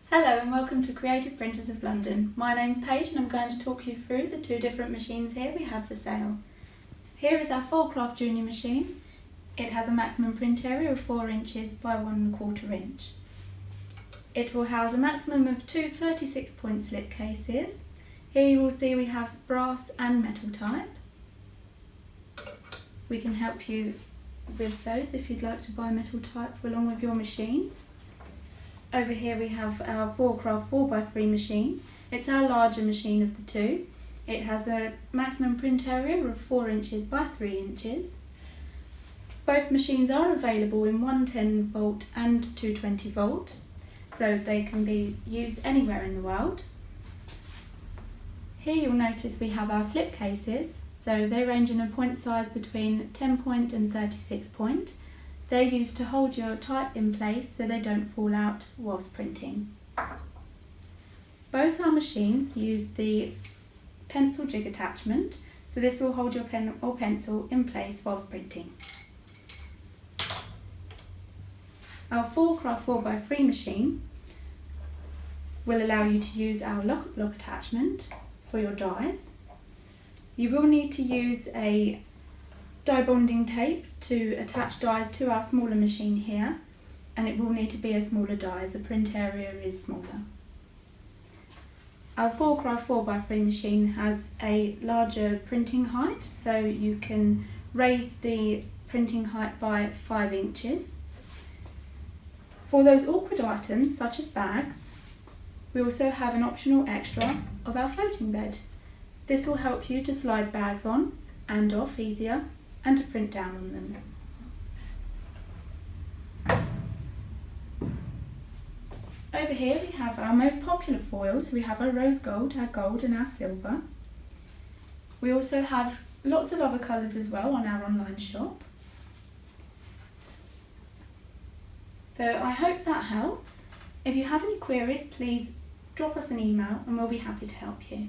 Hello and welcome to Creative Printers of London. My name's Paige and I'm going to talk you through the two different machines here we have for sale. Here is our Foilcraft Junior machine. It has a maximum print area of 4 inches by 1 1/4 inch. It will house a maximum of two 36-point slip cases. Here you will see we have brass and metal type. We can help you with those if you'd like to buy metal type along with your machine. Over here we have our Foilcraft 4x3 machine. It's our larger machine of the two. It has a maximum print area of 4 inches by 3 inches. Both machines are available in 110 volt and 220 volt, so they can be used anywhere in the world. Here you'll notice we have our slip cases, so they range in a point size between 10 point and 36 point. They're used to hold your type in place so they don't fall out whilst printing. Both our machines use the pencil jig attachment, so this will hold your pen or pencil in place whilst printing. Our Foilcraft 4x3 machine will allow you to use our lock block attachment for your dies. You will need to use a die bonding tape to attach dies to our smaller machine here, and it will need to be a smaller die as the print area is smaller. Our Foilcraft 4x3 machine has a larger printing height, so you can raise the printing height by 5 inches. For those awkward items such as bags, we also have an optional extra of our floating bed. This will help you to slide bags on and off easier and to print down on them. Over here we have our most popular foils. We have our rose gold, our gold and our silver. We also have lots of other colours as well on our online shop. So I hope that helps. If you have any queries, please drop us an email and we'll be happy to help you.